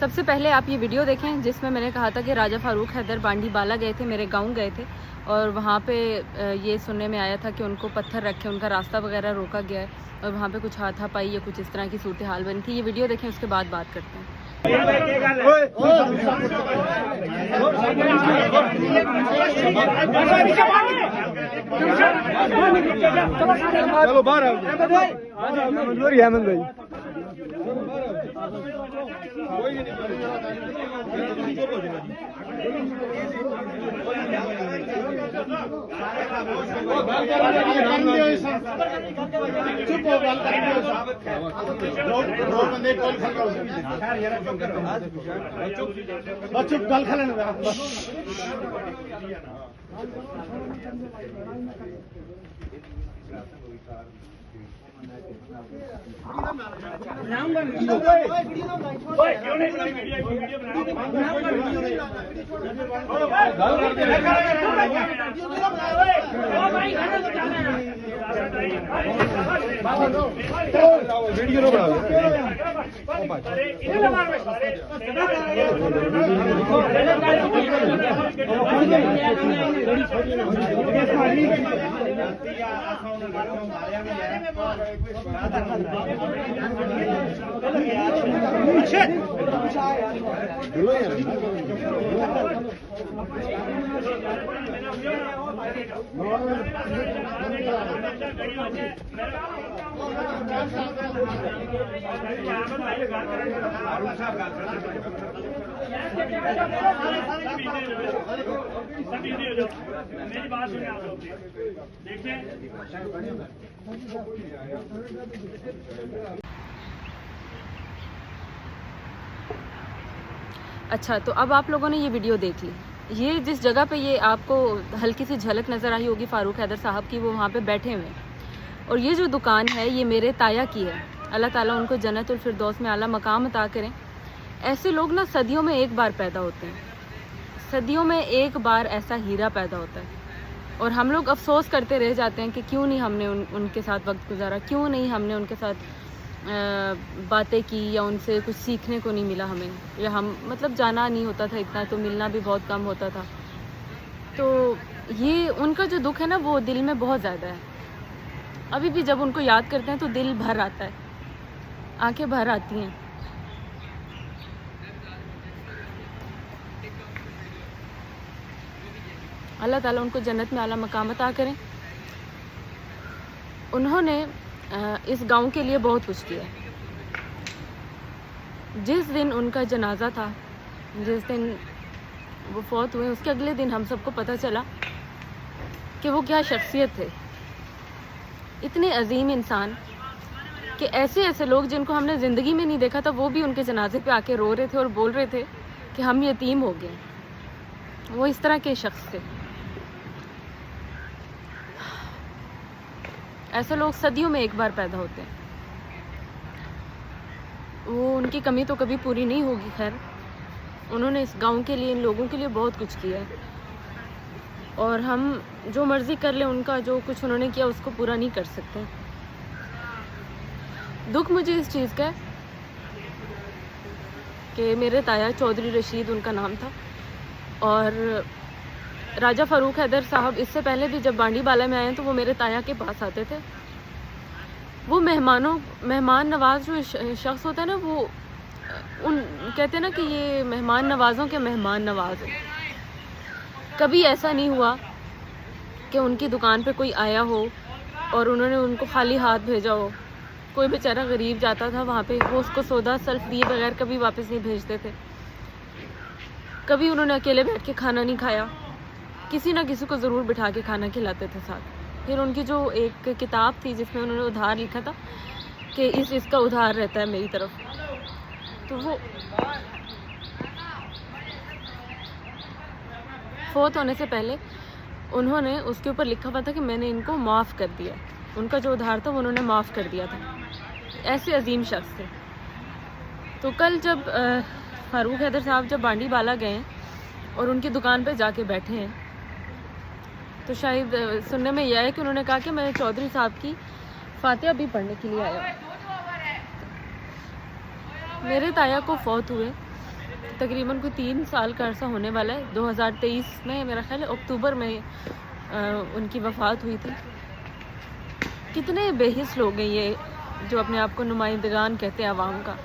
سب سے پہلے آپ یہ ویڈیو دیکھیں جس میں نے کہا تھا کہ راجہ فاروق حیدر بانڈی بالا گئے تھے، میرے گاؤں گئے تھے، اور وہاں پہ یہ سننے میں آیا تھا کہ ان کو پتھر رکھ کے ان کا راستہ وغیرہ روکا گیا ہے اور وہاں پہ کچھ ہاتھا پائی یا کچھ اس طرح کی صورتحال بنی تھی۔ یہ ویڈیو دیکھیں، اس کے بعد بات کرتے ہیں۔ چلو باہر چپ گل کھلے میری بات سنیں آپ لوگ دیکھیں۔ اچھا، تو اب آپ لوگوں نے یہ ویڈیو دیکھ لی۔ یہ جس جگہ پہ یہ آپ کو ہلکی سی جھلک نظر آئی ہوگی فاروق حیدر صاحب کی، وہ وہاں پہ بیٹھے ہوئے ہیں، اور یہ جو دکان ہے یہ میرے تایا کی ہے۔ اللہ تعالیٰ ان کو جنت الفردوس میں اعلیٰ مقام عطا کریں۔ ایسے لوگ نا صدیوں میں ایک بار پیدا ہوتے ہیں، صدیوں میں ایک بار ایسا ہیرا پیدا ہوتا ہے، اور ہم لوگ افسوس کرتے رہ جاتے ہیں کہ کیوں نہیں ہم نے ان کے ساتھ وقت گزارا، کیوں نہیں ہم نے ان کے ساتھ باتیں کی، یا ان سے کچھ سیکھنے کو نہیں ملا ہمیں، یا ہم مطلب جانا نہیں ہوتا تھا اتنا، تو ملنا بھی بہت کم ہوتا تھا۔ تو یہ ان کا جو دکھ ہے نا وہ دل میں بہت زیادہ ہے۔ ابھی بھی جب ان کو یاد کرتے ہیں تو دل بھر آتا ہے، آنکھیں بھر آتی ہیں۔ اللہ تعالیٰ ان کو جنت میں اعلیٰ مقام عطا کریں۔ انہوں نے اس گاؤں کے لیے بہت کچھ کیا۔ جس دن ان کا جنازہ تھا، جس دن وہ فوت ہوئے، اس کے اگلے دن ہم سب کو پتہ چلا کہ وہ کیا شخصیت تھے، اتنے عظیم انسان، کہ ایسے ایسے لوگ جن کو ہم نے زندگی میں نہیں دیکھا تھا وہ بھی ان کے جنازے پہ آ کے رو رہے تھے اور بول رہے تھے کہ ہم یتیم ہو گئے۔ وہ اس طرح کے شخص تھے۔ ایسے لوگ صدیوں میں ایک بار پیدا ہوتے ہیں۔ وہ ان کی کمی تو کبھی پوری نہیں ہوگی۔ خیر، انہوں نے اس گاؤں کے لیے، ان لوگوں کے لیے بہت کچھ کیا ہے، اور ہم جو مرضی کر لیں، ان کا جو کچھ انہوں نے کیا اس کو پورا نہیں کر سکتے۔ دکھ مجھے اس چیز کا ہے کہ میرے تایا چودھری رشید ان کا نام تھا، اور راجہ فاروق حیدر صاحب اس سے پہلے بھی جب بانڈی بالا میں آئے تو وہ میرے تایا کے پاس آتے تھے۔ وہ مہمان نواز جو شخص ہوتا ہے نا، وہ کہتے ہیں نا کہ یہ مہمان نوازوں کے مہمان نواز ہیں۔ کبھی ایسا نہیں ہوا کہ ان کی دکان پہ کوئی آیا ہو اور انہوں نے ان کو خالی ہاتھ بھیجا ہو۔ کوئی بیچارہ غریب جاتا تھا وہاں پہ، وہ اس کو سودا سلف دیے بغیر کبھی واپس نہیں بھیجتے تھے۔ کبھی انہوں نے اکیلے بیٹھ کے کھانا نہیں کھایا، کسی نہ کسی کو ضرور بٹھا کے کھانا کھلاتے تھے ساتھ۔ پھر ان کی جو ایک کتاب تھی جس میں انہوں نے ادھار لکھا تھا کہ اس کا ادھار رہتا ہے میری طرف، تو وہ فوت ہونے سے پہلے انہوں نے اس کے اوپر لکھا ہوا تھا کہ میں نے ان کو معاف کر دیا۔ ان کا جو ادھار تھا وہ انہوں نے معاف کر دیا تھا۔ ایسے عظیم شخص تھے۔ تو کل جب فاروق حیدر صاحب جب بانڈی بالا گئے اور ان کی دکان پہ جا کے بیٹھے ہیں، تو شاید سننے میں یہ ہے کہ انہوں نے کہا کہ میں چودھری صاحب کی فاتحہ بھی پڑھنے کے لیے آیا۔ میرے تایا کو فوت ہوئے تقریباً کوئی 3 سال کا عرصہ ہونے والا ہے. 2023 میں میرا خیال ہے اکتوبر میں ان کی وفات ہوئی تھی. کتنے بے حس لوگ ہیں یہ جو اپنے آپ کو نمائندگان کہتے ہیں عوام کا.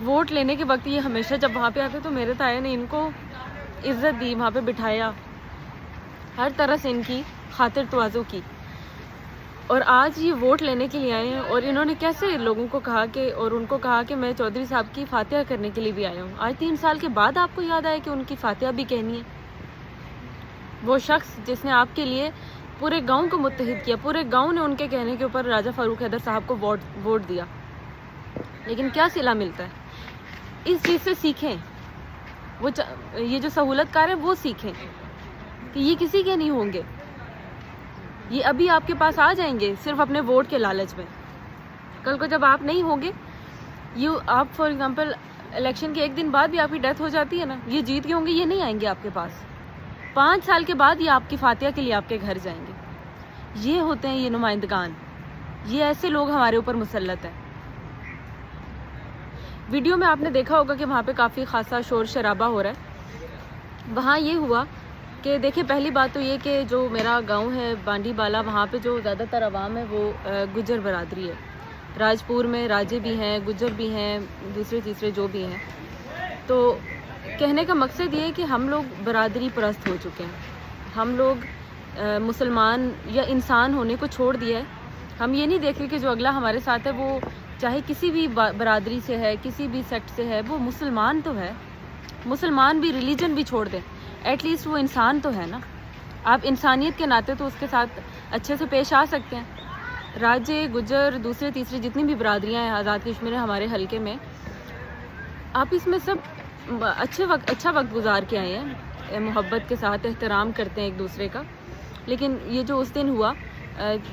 ووٹ لینے کے وقت یہ ہمیشہ جب وہاں پہ آتے تو میرے تایا نے ان کو عزت دی, وہاں پہ بٹھایا, ہر طرح سے ان کی خاطر تواضع کی. اور آج یہ ووٹ لینے کے لیے آئے ہیں اور انہوں نے کیسے لوگوں کو کہا کہ, اور ان کو کہا کہ میں چودھری صاحب کی فاتحہ کرنے کے لیے بھی آیا ہوں. آج 3 سال کے بعد آپ کو یاد آیا کہ ان کی فاتحہ بھی کہنی ہے. وہ شخص جس نے آپ کے لیے پورے گاؤں کو متحد کیا, پورے گاؤں نے ان کے کہنے کے اوپر راجہ فاروق حیدر صاحب کو ووٹ دیا, لیکن کیا صلہ ملتا ہے؟ اس چیز سے سیکھیں. یہ جو سہولت کار ہے وہ سیکھیں کہ یہ کسی کے نہیں ہوں گے. یہ ابھی آپ کے پاس آ جائیں گے صرف اپنے ووٹ کے لالچ میں. کل کو جب آپ نہیں ہوں گے, آپ فار ایگزامپل الیکشن کے 1 دن بعد بھی آپ کی ڈیتھ ہو جاتی ہے نا, یہ جیت کے ہوں گے, یہ نہیں آئیں گے آپ کے پاس. 5 سال کے بعد یہ آپ کی فاتحہ کے لیے آپ کے گھر جائیں گے. یہ ہوتے ہیں یہ نمائندگان. یہ ایسے لوگ ہمارے اوپر مسلط ہیں. ویڈیو میں آپ نے دیکھا ہوگا کہ وہاں پہ کافی خاصا شور شرابہ ہو رہا ہے. وہاں یہ ہوا کہ دیکھیں, پہلی بات تو یہ کہ جو میرا گاؤں ہے بانڈی بالا, وہاں پہ جو زیادہ تر عوام ہے وہ گجر برادری ہے. راجپور میں راجے بھی ہیں, گجر بھی ہیں, دوسرے تیسرے جو بھی ہیں. تو کہنے کا مقصد یہ ہے کہ ہم لوگ برادری پرست ہو چکے ہیں. ہم لوگ مسلمان یا انسان ہونے کو چھوڑ دیا ہے. ہم یہ نہیں دیکھ رہے کہ جو اگلا ہمارے ساتھ ہے وہ چاہے کسی بھی برادری سے ہے, کسی بھی سیکٹ سے ہے, وہ مسلمان تو ہے. مسلمان بھی ریلیجن بھی چھوڑ دیں, ایٹ لیسٹ وہ انسان تو ہے نا. آپ انسانیت کے ناطے تو اس کے ساتھ اچھے سے پیش آ سکتے ہیں. راجے, گجر, دوسرے تیسرے جتنی بھی برادریاں ہیں آزاد کشمیر ہمارے حلقے میں, آپ اس میں سب اچھا وقت گزار کے آئے ہیں, محبت کے ساتھ احترام کرتے ہیں ایک دوسرے کا. لیکن یہ جو اس دن ہوا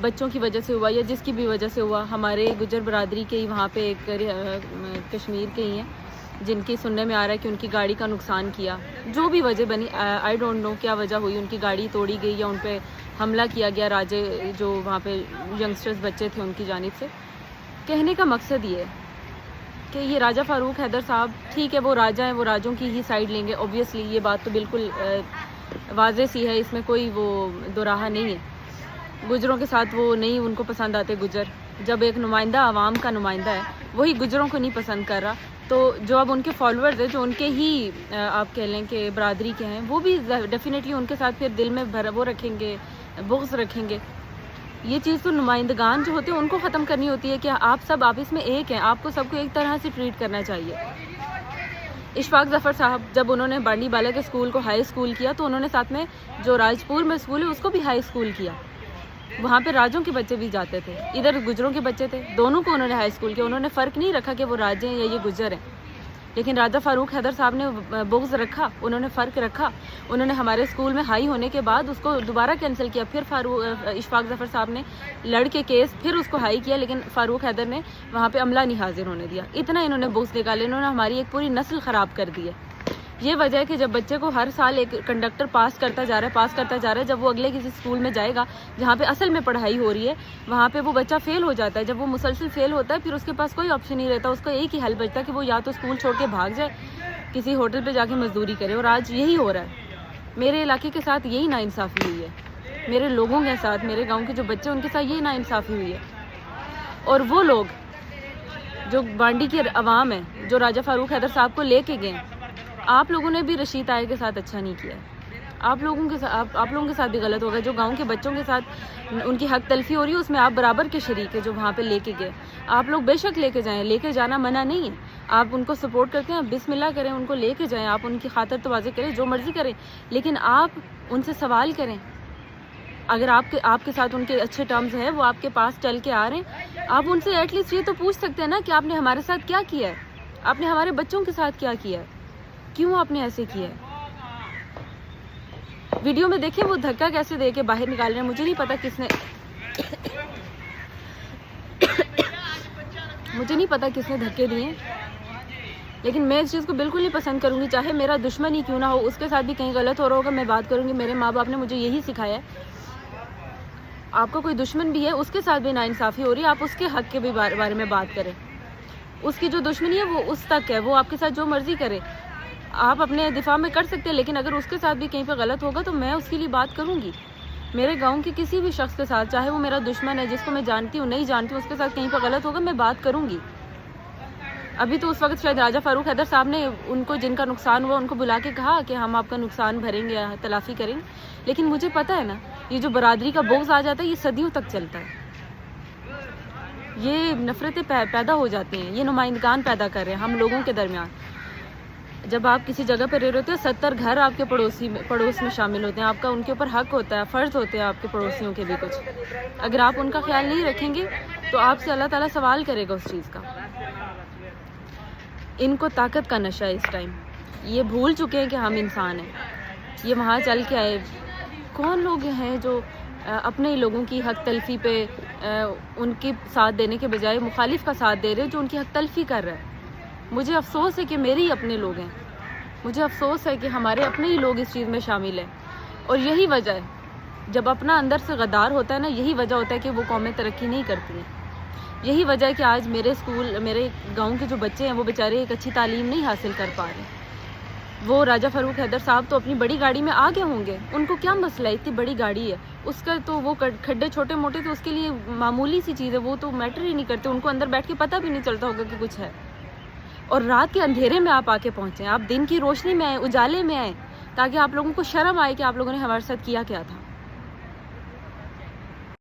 بچوں کی وجہ سے ہوا یا جس کی بھی وجہ سے ہوا, ہمارے گجر برادری کے ہی وہاں پہ ایک کشمیر کے ہی ہیں جن کی سننے میں آ رہا ہے کہ ان کی گاڑی کا نقصان کیا. جو بھی وجہ بنی, آئی ڈونٹ نو کیا وجہ ہوئی, ان کی گاڑی توڑی گئی یا ان پہ حملہ کیا گیا راجے جو وہاں پہ ینگسٹرز بچے تھے ان کی جانب سے. کہنے کا مقصد یہ ہے کہ یہ راجہ فاروق حیدر صاحب ٹھیک ہے, وہ راجہ ہیں, وہ راجوں کی ہی سائڈ لیں گے. اوبویسلی یہ بات تو بالکل واضح سی ہے, اس میں کوئی وہ دوراہا نہیں ہے. گجروں کے ساتھ وہ نہیں, ان کو پسند آتے گجر. جب ایک نمائندہ عوام کا نمائندہ ہے وہی گجروں کو نہیں پسند کر رہا, تو جو اب ان کے فالوورز ہیں جو ان کے ہی آپ کہہ لیں کہ برادری کے ہیں, وہ بھی ڈیفینیٹلی ان کے ساتھ پھر دل میں وہ رکھیں گے, بغض رکھیں گے. یہ چیز تو نمائندگان جو ہوتے ہیں ان کو ختم کرنی ہوتی ہے کہ آپ سب آپس میں ایک ہیں, آپ کو سب کو ایک طرح سے ٹریٹ کرنا چاہیے. اشفاق ظفر صاحب جب انہوں نے بانڈی بالا کے اسکول کو ہائی اسکول کیا تو انہوں نے ساتھ میں جو راجپور میں اسکول ہے اس کو بھی ہائی اسکول کیا. وہاں پہ راجوں کے بچے بھی جاتے تھے, ادھر گجروں کے بچے تھے, دونوں کو انہوں نے ہائی اسکول کیا. انہوں نے فرق نہیں رکھا کہ وہ راجے ہیں یا یہ گجر ہیں. لیکن راجہ فاروق حیدر صاحب نے بغض رکھا, انہوں نے فرق رکھا. انہوں نے ہمارے اسکول میں ہائی ہونے کے بعد اس کو دوبارہ کینسل کیا. پھر اشفاق ظفر صاحب نے لڑ کے کیس پھر اس کو ہائی کیا, لیکن فاروق حیدر نے وہاں پہ عملہ نہیں حاضر ہونے دیا. اتنا انہوں نے بغض نکالے, انہوں نے ہماری ایک پوری نسل خراب کر دی ہے. یہ وجہ ہے کہ جب بچے کو ہر سال ایک کنڈکٹر پاس کرتا جا رہا ہے, جب وہ اگلے کسی اسکول میں جائے گا جہاں پہ اصل میں پڑھائی ہو رہی ہے, وہاں پہ وہ بچہ فیل ہو جاتا ہے. جب وہ مسلسل فیل ہوتا ہے پھر اس کے پاس کوئی آپشن نہیں رہتا, اس کا ایک ہی حل بچتا ہے کہ وہ یا تو اسکول چھوڑ کے بھاگ جائے, کسی ہوٹل پہ جا کے مزدوری کرے. اور آج یہی ہو رہا ہے. میرے علاقے کے ساتھ یہی ناانصافی ہوئی ہے, میرے لوگوں کے ساتھ, میرے گاؤں کے جو بچے ان کے ساتھ یہی ناانصافی ہوئی ہے. اور وہ لوگ جو بانڈی کے عوام ہیں جو راجہ فاروق حیدر صاحب کو لے کے گئے, آپ لوگوں نے بھی رشید طاہر کے ساتھ اچھا نہیں کیا. آپ لوگوں کے ساتھ بھی غلط ہوگا. جو گاؤں کے بچوں کے ساتھ ان کی حق تلفی ہو رہی ہے اس میں آپ برابر کے شریک ہے جو وہاں پہ لے کے گئے. آپ لوگ بے شک لے کے جائیں, لے کے جانا منع نہیں ہے. آپ ان کو سپورٹ کرتے ہیں, بسم اللہ کریں, ان کو لے کے جائیں, آپ ان کی خاطر تواضع کریں, جو مرضی کریں, لیکن آپ ان سے سوال کریں. اگر آپ کے ساتھ ان کے اچھے ٹرمز ہیں, وہ آپ کے پاس چل کے آ رہے ہیں, آپ ان سے ایٹ لیسٹ یہ تو پوچھ سکتے ہیں نا کہ آپ نے ہمارے ساتھ کیا کیا ہے, آپ نے ہمارے بچوں کے ساتھ کیا کیا ہے, کیوں آپ نے ایسے کیا ہے. ویڈیو میں دیکھیں وہ دھکا کیسے دے کے باہر نکال رہے ہیں. مجھے نہیں پتا کس نے دھکے دیے, لیکن میں اس چیز کو بالکل نہیں پسند کروں گی. چاہے میرا دشمن ہی کیوں نہ ہو, اس کے ساتھ بھی کہیں غلط ہو رہا ہوگا, میں بات کروں گی. میرے ماں باپ نے مجھے یہی سکھایا ہے. آپ کا کوئی دشمن بھی ہے, اس کے ساتھ بھی ناانصافی ہو رہی ہے, آپ اس کے حق کے بھی بارے میں بات کریں. اس کی جو دشمنی ہے وہ اس تک ہے, وہ آپ کے ساتھ جو مرضی کرے. آپ اپنے دفاع میں کر سکتے ہیں، لیکن اگر اس کے ساتھ بھی کہیں پہ غلط ہوگا تو میں اس کے لیے بات کروں گی. میرے گاؤں کے کسی بھی شخص کے ساتھ، چاہے وہ میرا دشمن ہے، جس کو میں جانتی ہوں نہیں جانتی ہوں، اس کے ساتھ کہیں پہ غلط ہوگا میں بات کروں گی. ابھی تو اس وقت شاید راجہ فاروق حیدر صاحب نے ان کو جن کا نقصان ہوا ان کو بلا کے کہا کہ ہم آپ کا نقصان بھریں گے، تلافی کریں گے، لیکن مجھے پتہ ہے نا یہ جو برادری کا بغض آ جاتا ہے یہ صدیوں تک چلتا ہے. یہ نفرتیں پیدا ہو جاتی ہیں، یہ نمائندگان پیدا کر رہے ہیں ہم لوگوں کے درمیان. جب آپ کسی جگہ پہ رہ رہے ہوتے ہیں 70 گھر آپ کے پڑوس میں شامل ہوتے ہیں، آپ کا ان کے اوپر حق ہوتا ہے، فرض ہوتے ہیں آپ کے پڑوسیوں کے بھی کچھ. اگر آپ ان کا خیال نہیں رکھیں گے تو آپ سے اللہ تعالیٰ سوال کرے گا اس چیز کا. ان کو طاقت کا نشہ ہے اس ٹائم، یہ بھول چکے ہیں کہ ہم انسان ہیں. یہ وہاں چل کے آئے، کون لوگ ہیں جو اپنے ہی لوگوں کی حق تلفی پہ ان کی ساتھ دینے کے بجائے مخالف کا ساتھ دے رہے جو ان کی حق تلفی کر رہا ہے. مجھے افسوس ہے کہ میرے ہی اپنے لوگ ہیں، مجھے افسوس ہے کہ ہمارے اپنے ہی لوگ اس چیز میں شامل ہیں. اور یہی وجہ ہے، جب اپنا اندر سے غدار ہوتا ہے نا، یہی وجہ ہوتا ہے کہ وہ قومیں ترقی نہیں کرتی ہیں. یہی وجہ ہے کہ آج میرے گاؤں کے جو بچے ہیں وہ بیچارے ایک اچھی تعلیم نہیں حاصل کر پا رہے. وہ راجہ فاروق حیدر صاحب تو اپنی بڑی گاڑی میں آگے ہوں گے، ان کو کیا مسئلہ ہے، اتنی بڑی گاڑی ہے اس کا تو وہ کھڈے چھوٹے موٹے تو اس کے لیے معمولی سی چیز ہے، وہ تو میٹر ہی نہیں کرتے. ان کو اندر بیٹھ کے پتہ بھی نہیں چلتا ہوگا کہ کچھ ہے. اور رات کے اندھیرے میں آپ آ کے پہنچیں، آپ دن کی روشنی میں آئیں، اجالے میں آئیں، تاکہ آپ لوگوں کو شرم آئے کہ آپ لوگوں نے ہمارے ساتھ کیا کیا تھا.